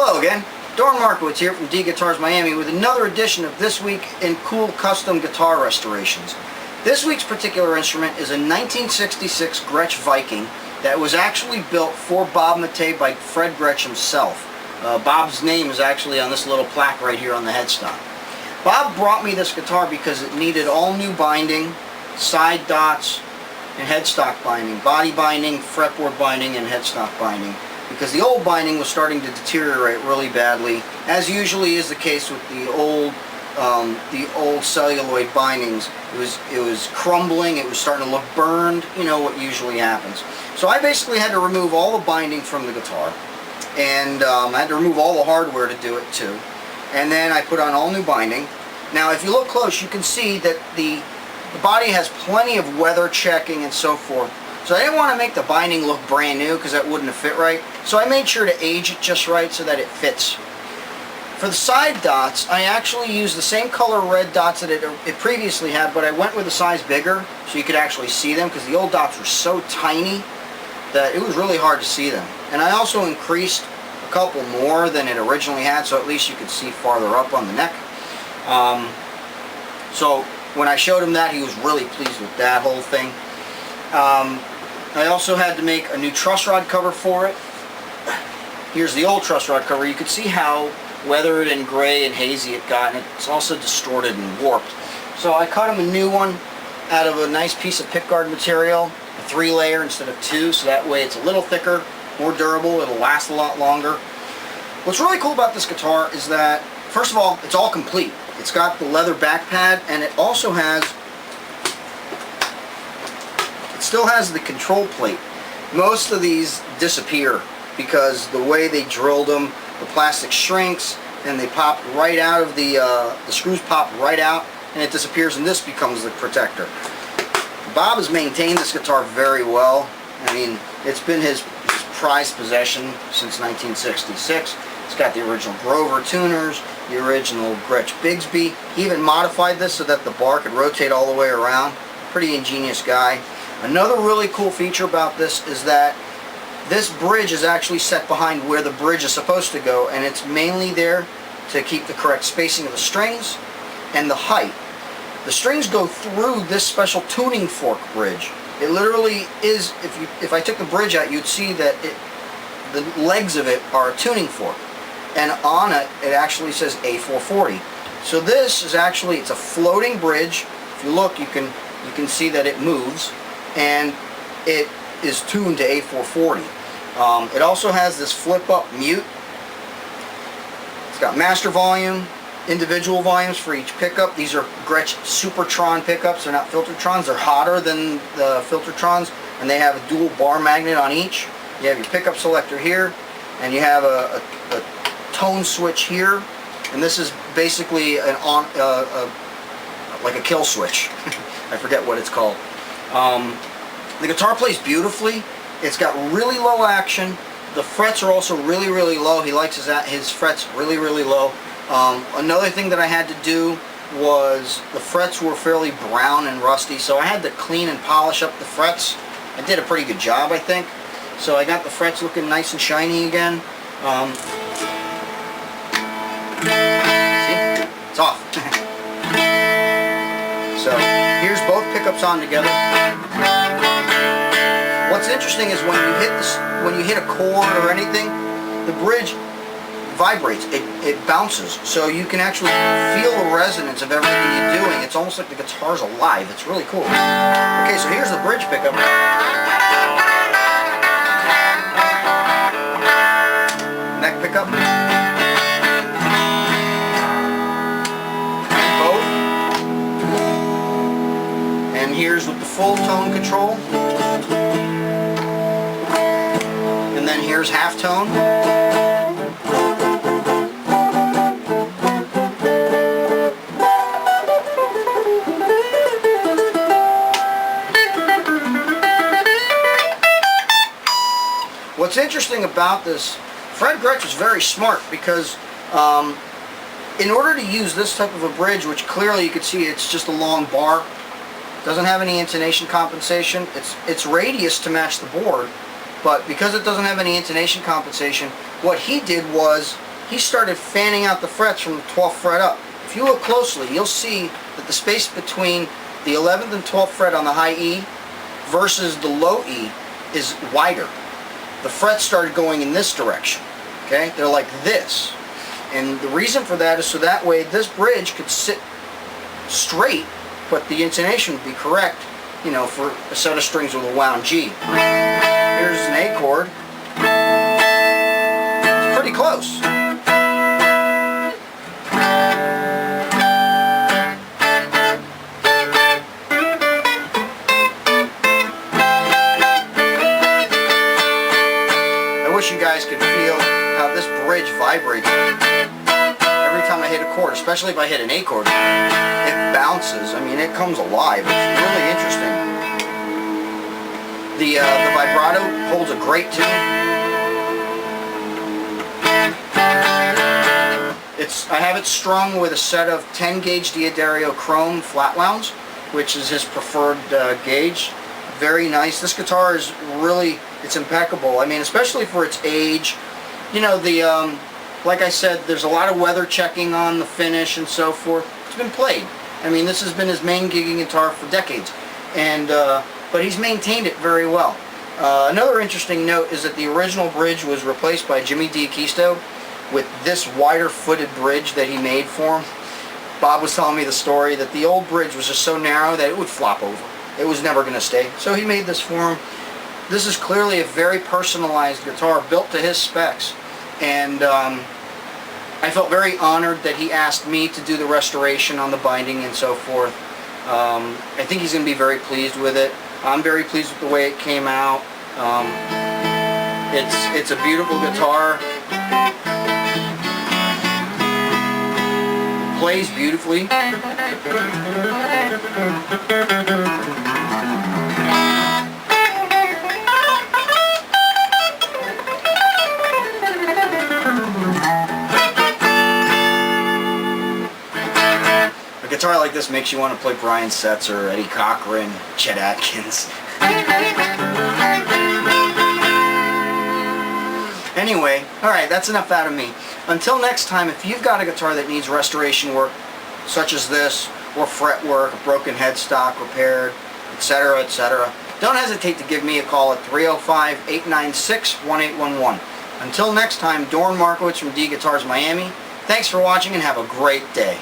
Hello again, Dorn Markowitz here from D Guitars Miami with another edition of This Week in Cool Custom Guitar Restorations. This week's particular instrument is a 1966 Gretsch Viking that was actually built for Bob Mattei by Fred Gretsch himself. Bob's name is actually on this little plaque right here on the headstock. Bob brought me this guitar because it needed all new binding, side dots, and headstock binding, body binding, fretboard binding, and headstock binding, because the old binding was starting to deteriorate really badly, as usually is the case with the old celluloid bindings. It was crumbling, it was starting to look burned, you know what usually happens. So I basically had to remove all the binding from the guitar, and I had to remove all the hardware to do it too. And then I put on all new binding. Now if you look close, you can see that the body has plenty of weather checking and so forth. So I didn't want to make the binding look brand new because that wouldn't have fit right. So I made sure to age it just right so that it fits. For the side dots, I actually used the same color red dots that it previously had, but I went with a size bigger so you could actually see them, because the old dots were so tiny that it was really hard to see them. And I also increased a couple more than it originally had, so at least you could see farther up on the neck. So when I showed him that, he was really pleased with that whole thing. I also had to make a new truss rod cover for it. Here's the old truss rod cover. You can see how weathered and gray and hazy it got, and it's also distorted and warped. So I cut him a new one out of a nice piece of pickguard material, a 3-layer instead of 2, so that way it's a little thicker, more durable, it'll last a lot longer. What's really cool about this guitar is that, first of all, it's all complete. It's got the leather back pad, and it also has, it still has the control plate. Most of these disappear because the way they drilled them, the plastic shrinks and they pop right out of the screws pop right out and it disappears, and this becomes the protector. Bob has maintained this guitar very well. I mean, it's been his prized possession since 1966. It's got the original Grover tuners, the original Gretsch Bigsby. He even modified this so that the bar could rotate all the way around. Pretty ingenious guy. Another really cool feature about this is that this bridge is actually set behind where the bridge is supposed to go, and it's mainly there to keep the correct spacing of the strings and the height. The strings go through this special tuning fork bridge. It literally is, if I took the bridge out, you'd see that the legs of it are a tuning fork, and on it actually says A440. So this is actually, it's a floating bridge. If you look, you can see that it moves, and it is tuned to A440. It also has this flip-up mute. It's got master volume, individual volumes for each pickup. These are Gretsch Supertron pickups. They're not Filtertrons. They're hotter than the Filtertrons, and they have a dual bar magnet on each. You have your pickup selector here, and you have a tone switch here, and this is basically an like a kill switch. I forget what it's called. The guitar plays beautifully. It's got really low action. The frets are also really, really low. He likes his frets really, really low. Another thing that I had to do was the frets were fairly brown and rusty, so I had to clean and polish up the frets. I did a pretty good job, I think. So I got the frets looking nice and shiny again. See? It's off. So here's both pickups on together. What's interesting is when you hit a chord or anything, the bridge vibrates. It bounces, so you can actually feel the resonance of everything you're doing. It's almost like the guitar's alive. It's really cool. Okay, so here's the bridge pickup. Neck pickup. And here's with the full tone control. And then here's half tone. What's interesting about this, Fred Gretsch was very smart, because in order to use this type of a bridge, which clearly you can see it's just a long bar, doesn't have any intonation compensation, it's radius to match the board, but because it doesn't have any intonation compensation, what he did was he started fanning out the frets from the 12th fret up. If you look closely, you'll see that the space between the 11th and 12th fret on the high E versus the low E is wider. The frets started going in this direction. Okay, they're like this, and the reason for that is so that way this bridge could sit straight, but the intonation would be correct, you know, for a set of strings with a wound G. Here's an A chord. It's pretty close. I wish you guys could feel how this bridge vibrates every time I hit a chord, especially if I hit an A chord. It bounces. I mean, it comes alive. It's really interesting. The vibrato holds a great tune. I have it strung with a set of 10 gauge D'Addario chrome flat wounds, which is his preferred gauge. Very nice. This guitar is really, it's impeccable. I mean, especially for its age. You know, like I said, there's a lot of weather checking on the finish and so forth. It's been played. I mean, this has been his main gigging guitar for decades, and but he's maintained it very well. Another interesting note is that the original bridge was replaced by Jimmy D'Acquisto with this wider footed bridge that he made for him. Bob was telling me the story that the old bridge was just so narrow that it would flop over. It was never going to stay. So he made this for him. This is clearly a very personalized guitar built to his specs, and I felt very honored that he asked me to do the restoration on the binding and so forth. I think he's going to be very pleased with it. I'm very pleased with the way it came out. It's a beautiful guitar. It plays beautifully. A guitar like this makes you want to play Brian Setzer, Eddie Cochran, Chet Atkins. Anyway, alright, that's enough out of me. Until next time, if you've got a guitar that needs restoration work, such as this, or fret work, a broken headstock repaired, etc., etc., don't hesitate to give me a call at 305-896-1811. Until next time, Doran Markowitz from D Guitars Miami. Thanks for watching and have a great day.